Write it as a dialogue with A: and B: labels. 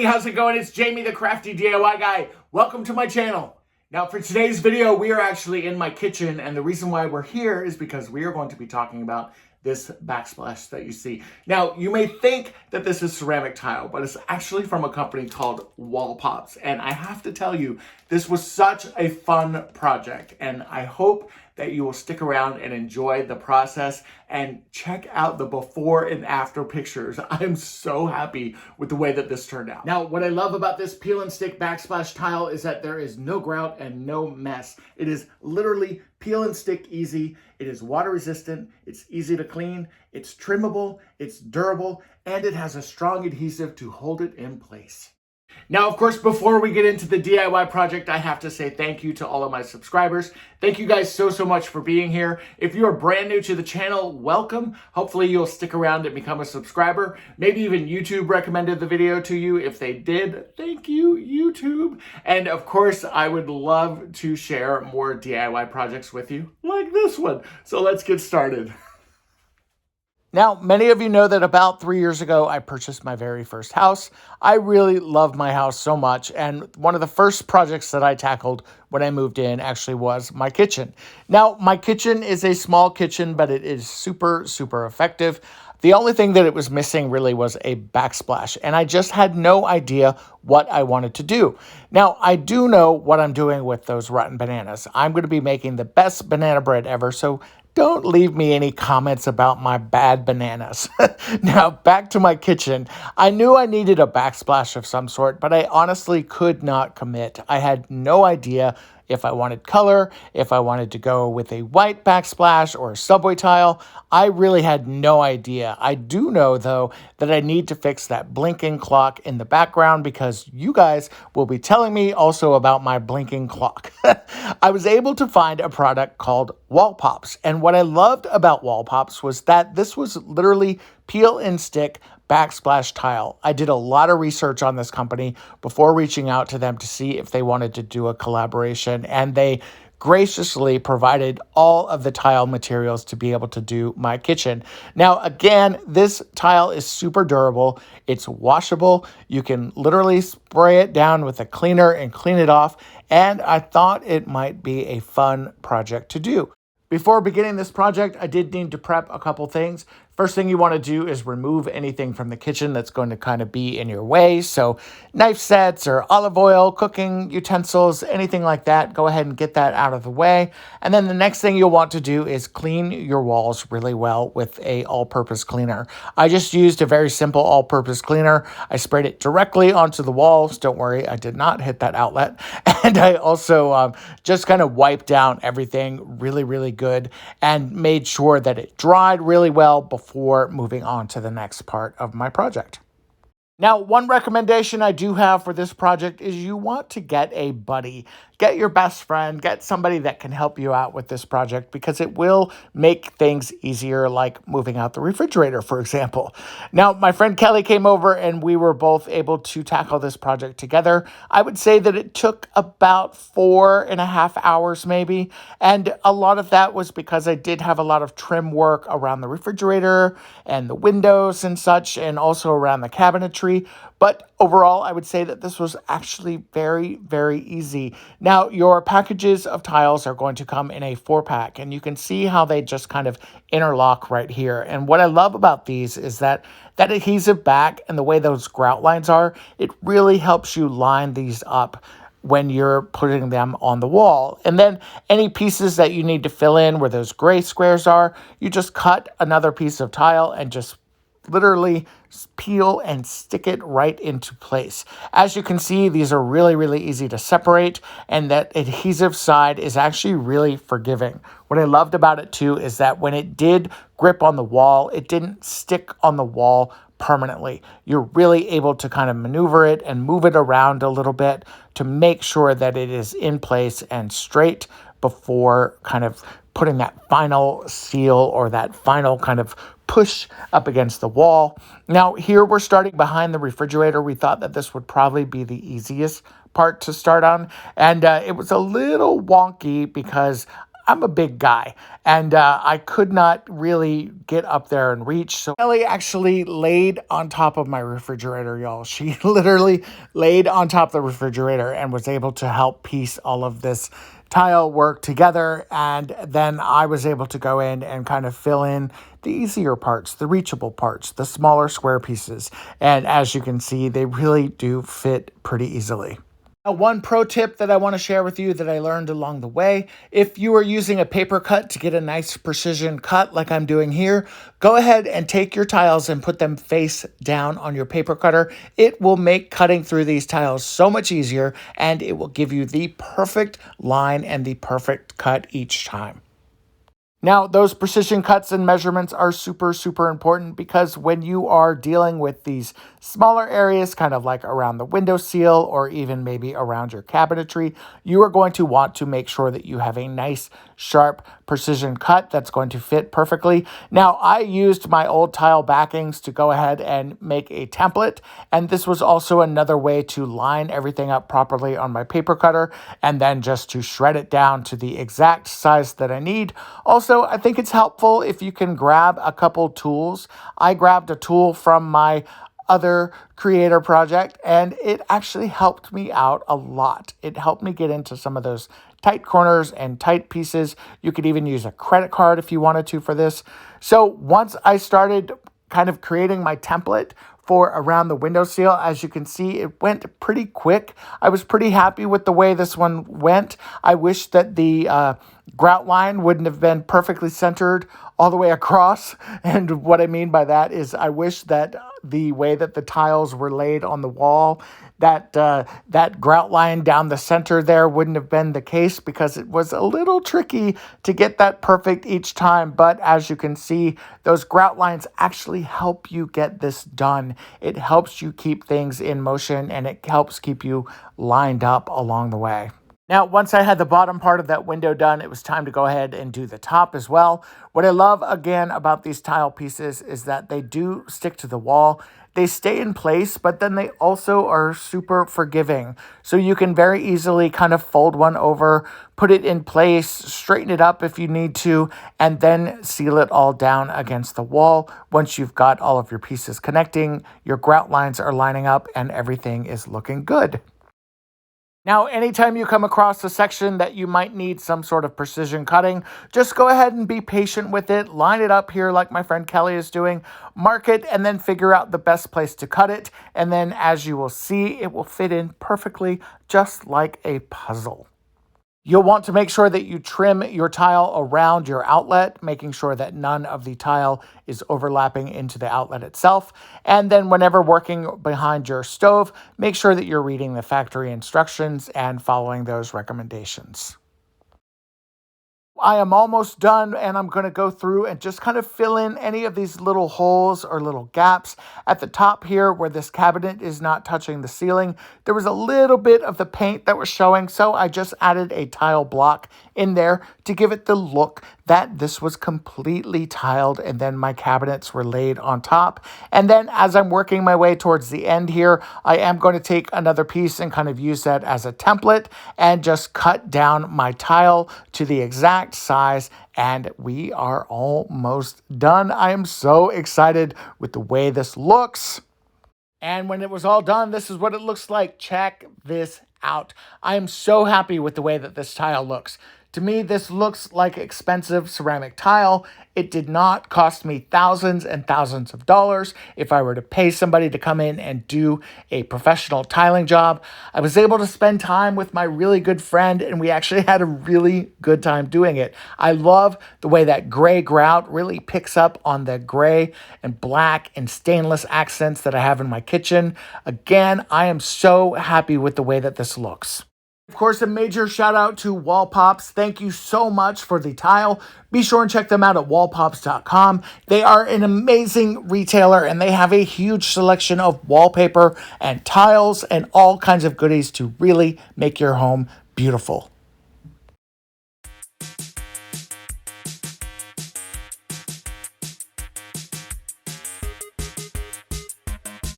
A: how's it going? It's Jamie, the crafty DIY guy. Welcome to my channel. Now for today's video, we are actually in my kitchen, and the reason why we're here is because we are going to be talking about this backsplash that you see. Now, you may think that this is ceramic tile, but it's actually from a company called Wall Pops. And I have to tell you, this was such a fun project, and I hope that you will stick around and enjoy the process and check out the before and after pictures. I'm so happy with the way that this turned out. Now, what I love about this peel and stick backsplash tile is that there is no grout and no mess. It is literally peel and stick easy. It is water resistant, it's easy to clean, it's trimmable, it's durable, and it has a strong adhesive to hold it in place. Now, of course, before we get into the DIY project, I have to say thank you to all of my subscribers. Thank you guys so much for being here. If you are brand new to the channel, welcome. Hopefully you'll stick around and become a subscriber. Maybe even YouTube recommended the video to you. If they did, thank you, YouTube. And of course, I would love to share more DIY projects with you, like this one. So let's get started. Now, many of you know that about 3 years ago, I purchased my very first house. I really love my house so much, and one of the first projects that I tackled when I moved in actually was my kitchen. Now, my kitchen is a small kitchen, but it is super effective. The only thing that it was missing really was a backsplash, and I just had no idea what I wanted to do. Now, I do know what I'm doing with those rotten bananas. I'm going to be making the best banana bread ever, so don't leave me any comments about my bad bananas. Now, back to my kitchen. I knew I needed a backsplash of some sort, but I honestly could not commit. I had no idea if I wanted color, if I wanted to go with a white backsplash or a subway tile. I really had no idea. I do know, though, that I need to fix that blinking clock in the background because you guys will be telling me also about my blinking clock. I was able to find a product called Wall Pops, and what I loved about Wall Pops was that this was literally peel and stick backsplash tile. I did a lot of research on this company before reaching out to them to see if they wanted to do a collaboration, and they graciously provided all of the tile materials to be able to do my kitchen. Now, again, this tile is super durable. It's washable. You can literally spray it down with a cleaner and clean it off, and I thought it might be a fun project to do. Before beginning this project, I did need to prep a couple things. First thing you want to do is remove anything from the kitchen that's going to kind of be in your way. So knife sets or olive oil, cooking utensils, anything like that, go ahead and get that out of the way. And then the next thing you'll want to do is clean your walls really well with a all-purpose cleaner. I just used a very simple all-purpose cleaner. I sprayed it directly onto the walls. Don't worry, I did not hit that outlet. And I also just kind of wiped down everything really good and made sure that it dried really well before moving on to the next part of my project. Now, one recommendation I do have for this project is you want to get a buddy. Get your best friend, get somebody that can help you out with this project because it will make things easier, like moving out the refrigerator, for example. Now, my friend Kelly came over and we were both able to tackle this project together. I would say that it took about 4.5 hours maybe, and a lot of that was because I did have a lot of trim work around the refrigerator and the windows and such, and also around the cabinetry. But overall, I would say that this was actually very easy. Now, your packages of tiles are going to come in a 4-pack, and you can see how they just kind of interlock right here. And what I love about these is that adhesive back and the way those grout lines are, it really helps you line these up when you're putting them on the wall. And then any pieces that you need to fill in where those gray squares are, you just cut another piece of tile and just literally peel and stick it right into place. As you can see, these are really easy to separate, and that adhesive side is actually really forgiving. What I loved about it too is that when it did grip on the wall, it didn't stick on the wall permanently. You're really able to kind of maneuver it and move it around a little bit to make sure that it is in place and straight before kind of putting that final seal or that final kind of push up against the wall. Now here we're starting behind the refrigerator. We thought that this would probably be the easiest part to start on, and it was a little wonky because I'm a big guy, and I could not really get up there and reach. So Kelly actually laid on top of my refrigerator, y'all. She literally laid on top of the refrigerator and was able to help piece all of this tile work together. And then I was able to go in and kind of fill in the easier parts, the reachable parts, the smaller square pieces. And as you can see, they really do fit pretty easily. One pro tip that I want to share with you that I learned along the way: if you are using a paper cut to get a nice precision cut like I'm doing here, go ahead and take your tiles and put them face down on your paper cutter. It will make cutting through these tiles so much easier, and it will give you the perfect line and the perfect cut each time. Now, those precision cuts and measurements are super, super important, because when you are dealing with these smaller areas, kind of like around the windowsill or even maybe around your cabinetry, you are going to want to make sure that you have a nice, sharp, precision cut that's going to fit perfectly. Now, I used my old tile backings to go ahead and make a template, and this was also another way to line everything up properly on my paper cutter and then just to shred it down to the exact size that I need. Also, I think it's helpful if you can grab a couple tools. I grabbed a tool from my other creator project, and it actually helped me out a lot. It helped me get into some of those tight corners and tight pieces. You could even use a credit card if you wanted to for this. So once I started kind of creating my template for around the windowsill, as you can see, it went pretty quick. I was pretty happy with the way this one went. I wish that the grout line wouldn't have been perfectly centered all the way across. And what I mean by that is I wish that the way that the tiles were laid on the wall, that that grout line down the center there wouldn't have been the case, because it was a little tricky to get that perfect each time. But as you can see, those grout lines actually help you get this done. It helps you keep things in motion, and it helps keep you lined up along the way. Now, once I had the bottom part of that window done, it was time to go ahead and do the top as well. What I love, again, about these tile pieces is that they do stick to the wall. They stay in place, but then they also are super forgiving. So you can very easily kind of fold one over, put it in place, straighten it up if you need to, and then seal it all down against the wall. Once you've got all of your pieces connecting, your grout lines are lining up, and everything is looking good. Now, anytime you come across a section that you might need some sort of precision cutting, just go ahead and be patient with it. Line it up here like my friend Kelly is doing. Mark it, and then figure out the best place to cut it. And then, as you will see, it will fit in perfectly, just like a puzzle. You'll want to make sure that you trim your tile around your outlet, making sure that none of the tile is overlapping into the outlet itself. And then whenever working behind your stove, make sure that you're reading the factory instructions and following those recommendations. I am almost done, and I'm going to go through and just kind of fill in any of these little holes or little gaps. At the top here, where this cabinet is not touching the ceiling, there was a little bit of the paint that was showing, so I just added a tile block in there to give it the look that this was completely tiled, and then my cabinets were laid on top. And then as I'm working my way towards the end here, I am going to take another piece and kind of use that as a template and just cut down my tile to the exact size, and we are almost done. I am so excited with the way this looks. And when it was all done, this is what it looks like. Check this out. I am so happy with the way that this tile looks. To me, this looks like expensive ceramic tile. It did not cost me thousands and thousands of dollars. If I were to pay somebody to come in and do a professional tiling job, I was able to spend time with my really good friend, and we actually had a really good time doing it. I love the way that gray grout really picks up on the gray and black and stainless accents that I have in my kitchen. Again, I am so happy with the way that this looks. Of course, a major shout out to Wallpops. Thank you so much for the tile. Be sure and check them out at wallpops.com. They are an amazing retailer, and they have a huge selection of wallpaper and tiles and all kinds of goodies to really make your home beautiful.